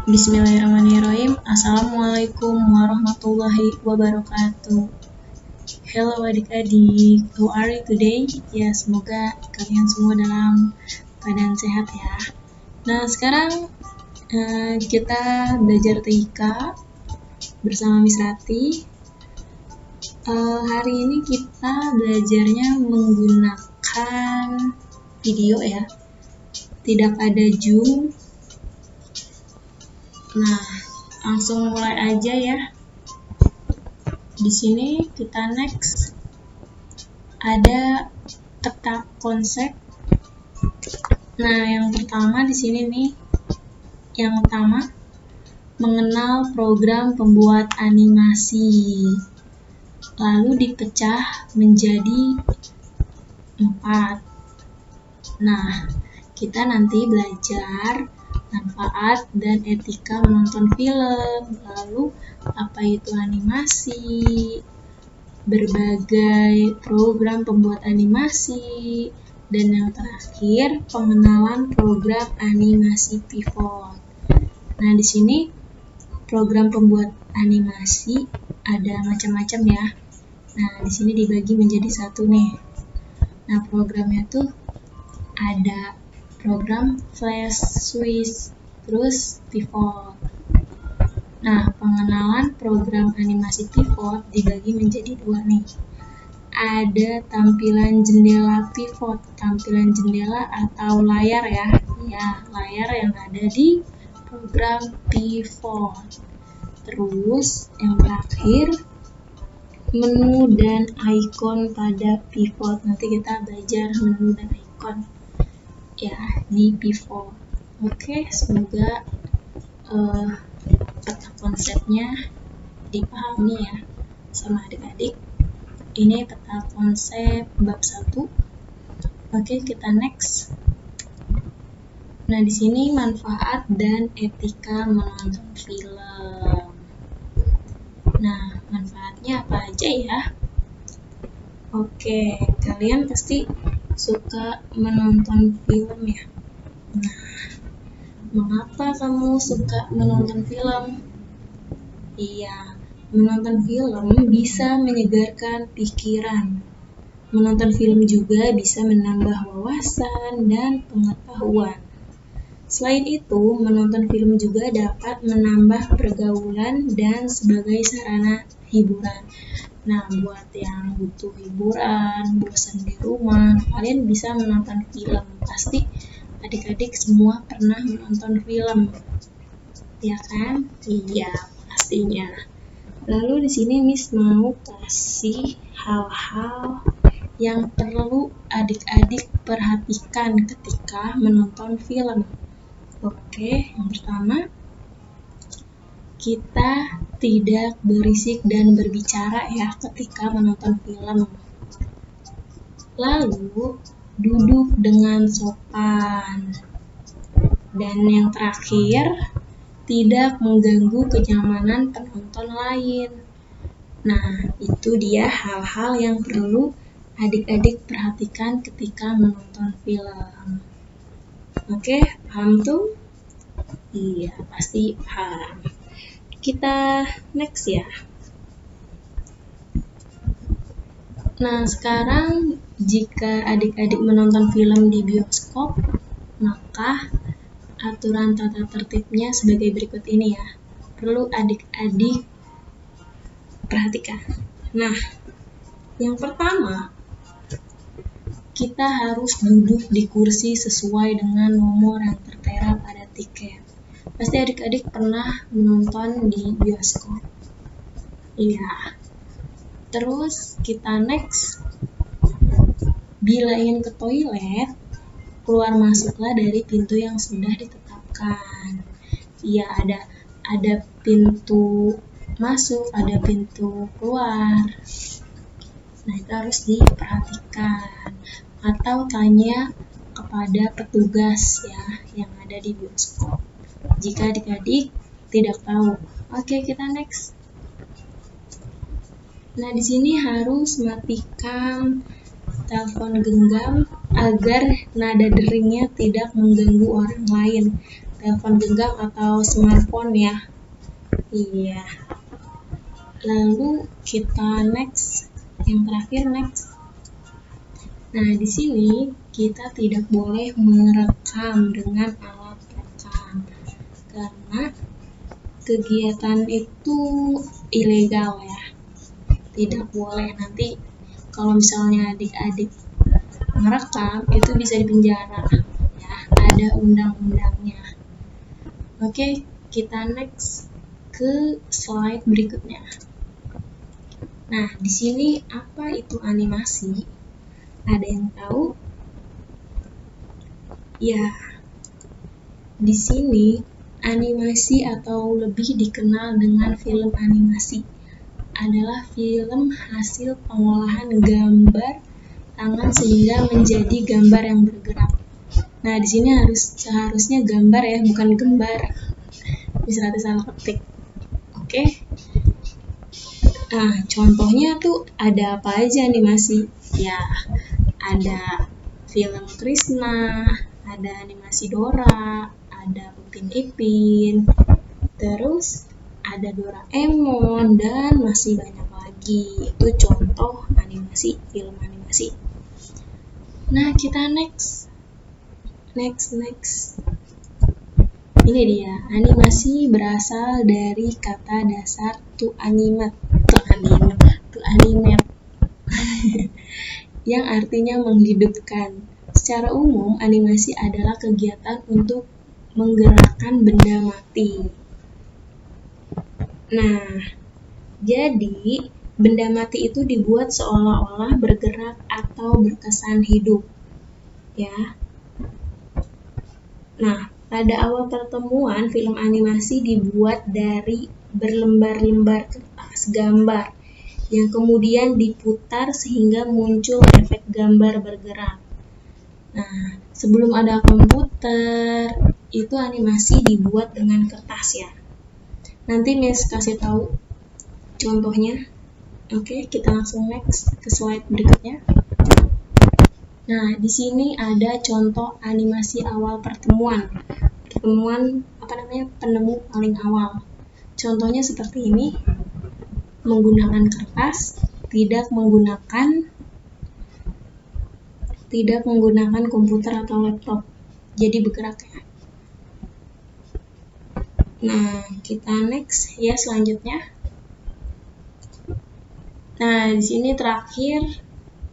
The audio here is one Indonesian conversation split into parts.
Bismillahirrahmanirrahim. Assalamualaikum warahmatullahi wabarakatuh. Hello adik-adik, how are you today? Ya, semoga kalian semua dalam keadaan sehat ya. Nah, sekarang kita belajar TIK bersama Miss Rati. Hari ini kita belajarnya menggunakan video ya, tidak ada Zoom. Nah, langsung mulai aja ya. Di sini kita next. Ada peta konsep. Nah, yang pertama di sini nih, yang utama mengenal program pembuat animasi. Lalu dipecah menjadi 4. Nah, kita nanti belajar manfaat dan etika menonton film, lalu apa itu animasi, berbagai program pembuat animasi, dan yang terakhir pengenalan program animasi pivot. Nah, di sini program pembuat animasi ada macam-macam ya. Nah, di sini dibagi menjadi 1 nih. Nah, programnya tuh ada program flash, switch, terus pivot. Nah, pengenalan program animasi pivot dibagi menjadi 2 nih. Ada tampilan jendela pivot, tampilan jendela atau layar ya. Ya, layar yang ada di program pivot. Terus yang terakhir menu dan icon pada pivot. Nanti kita belajar menu dan icon ya di pivot. Oke, semoga peta konsepnya dipahami ya sama adik-adik. Ini peta konsep bab 1. Oke, kita next. Nah, di sini manfaat dan etika menonton film. Nah, manfaatnya apa aja ya? Oke, kalian pasti suka menonton film ya. Nah, mengapa kamu suka menonton film? Iya, menonton film bisa menyegarkan pikiran. Menonton film juga bisa menambah wawasan dan pengetahuan. Selain itu, menonton film juga dapat menambah pergaulan dan sebagai sarana hiburan. Nah, buat yang butuh hiburan, bosan di rumah, kalian bisa menonton film. Pasti adik-adik semua pernah menonton film, ya kan? Iya, pastinya. Lalu di sini Miss mau kasih hal-hal yang perlu adik-adik perhatikan ketika menonton film. Oke, yang pertama, kita tidak berisik dan berbicara ya ketika menonton film. Lalu, duduk dengan sopan. Dan yang terakhir, tidak mengganggu kenyamanan penonton lain. Nah, itu dia hal-hal yang perlu adik-adik perhatikan ketika menonton film. Oke, paham tuh? Iya, pasti paham. Kita next ya. Nah, sekarang jika adik-adik menonton film di bioskop, maka aturan tata tertibnya sebagai berikut ini ya. Perlu adik-adik perhatikan. Nah, yang pertama, kita harus duduk di kursi sesuai dengan nomor yang tertera pada tiket. Pasti adik-adik pernah menonton di bioskop. Iya. Terus kita next. Bila ingin ke toilet, keluar masuklah dari pintu yang sudah ditetapkan. Iya, ada pintu masuk, ada pintu keluar. Nah, itu harus diperhatikan. Atau tanya kepada petugas ya yang ada di bioskop jika adik-adik tidak tahu. Oke, kita next. Nah, di sini harus matikan telepon genggam agar nada deringnya tidak mengganggu orang lain. telepon genggam atau smartphone ya. Iya. Lalu kita next, yang terakhir next. Nah, di sini kita tidak boleh merekam dengan alat rekam karena kegiatan itu ilegal ya. Tidak boleh, nanti kalau misalnya adik-adik merekam itu bisa dipenjara ya, ada undang-undangnya. Oke, kita next ke slide berikutnya. Nah, di sini apa itu animasi? Ada yang tahu? Ya, di sini animasi atau lebih dikenal dengan film animasi adalah film hasil pengolahan gambar tangan sehingga menjadi gambar yang bergerak. Nah, di sini seharusnya gambar ya, bukan gembar. Bisa salah ketik. Oke. Nah, contohnya tuh ada apa aja animasi? Ya, ada film Krishna, ada animasi Dora, ada Upin Ipin, terus ada Doraemon, dan masih banyak lagi. Itu contoh animasi, film animasi. Nah, kita next. Ini dia, animasi berasal dari kata dasar to animate yang artinya menghidupkan. Secara umum, animasi adalah kegiatan untuk menggerakkan benda mati. Nah, jadi benda mati itu dibuat seolah-olah bergerak atau berkesan hidup. Ya. Nah, pada awal pertemuan, film animasi dibuat dari berlembar-lembar kertas gambar yang kemudian diputar sehingga muncul efek gambar bergerak. Nah, sebelum ada komputer, itu animasi dibuat dengan kertas ya. Nanti Miss kasih tahu contohnya. Oke, kita langsung next ke slide berikutnya. Nah, di sini ada contoh animasi awal pertemuan penemu paling awal. Contohnya seperti ini, menggunakan kertas, tidak menggunakan komputer atau laptop, jadi bergerak ya. Nah, kita next ya selanjutnya. Nah, di sini terakhir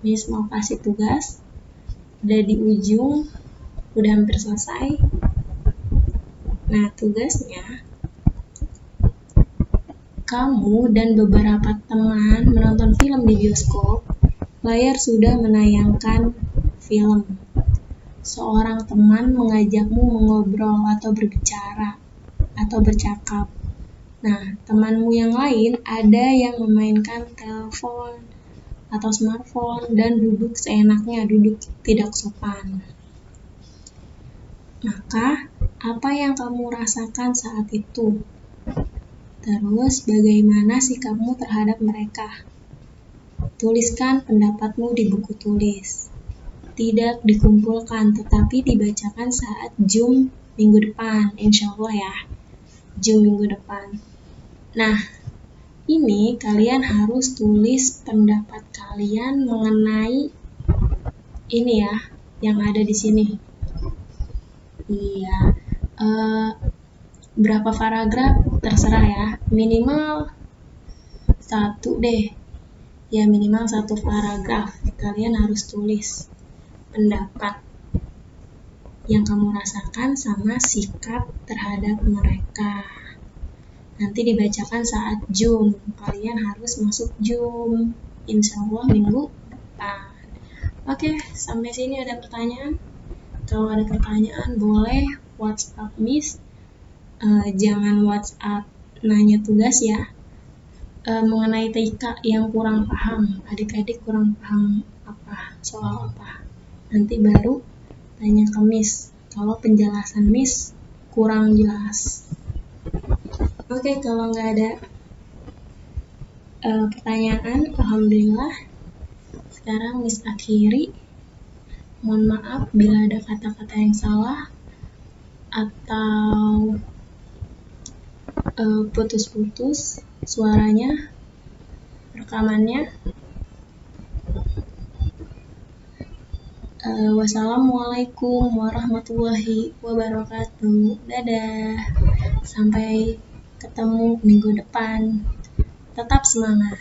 Miss mau kasih tugas. Udah di ujung, udah hampir selesai. Nah, tugasnya kamu dan beberapa teman menonton film di bioskop. Layar sudah menayangkan film. Seorang teman mengajakmu mengobrol atau berbicara atau bercakap. Nah, temanmu yang lain ada yang memainkan telepon atau smartphone dan duduk seenaknya, duduk tidak sopan. Maka, apa yang kamu rasakan saat itu? Terus, bagaimana sikapmu terhadap mereka? Tuliskan pendapatmu di buku tulis. Tidak dikumpulkan, tetapi dibacakan saat Zoom minggu depan, insya Allah ya. Zoom minggu depan. Nah, ini kalian harus tulis pendapat kalian mengenai ini ya, yang ada di sini. Iya, berapa paragraf terserah ya, minimal 1 deh. Ya, minimal 1 paragraf kalian harus tulis pendapat yang kamu rasakan sama sikap terhadap mereka. Nanti dibacakan saat Zoom. Kalian harus masuk Zoom. Insya Allah minggu depan. Oke, sampai sini ada pertanyaan? Kalau ada pertanyaan boleh WhatsApp Miss. Jangan WhatsApp nanya tugas ya. Mengenai TK yang kurang paham, adik-adik kurang paham soal apa, nanti baru tanya ke Miss kalau penjelasan Miss kurang jelas. Oke, kalau nggak ada pertanyaan, alhamdulillah. Sekarang Miss akhiri. Mohon maaf bila ada kata-kata yang salah atau putus-putus suaranya, rekamannya. Wassalamualaikum warahmatullahi wabarakatuh. Dadah. Sampai ketemu minggu depan. Tetap semangat.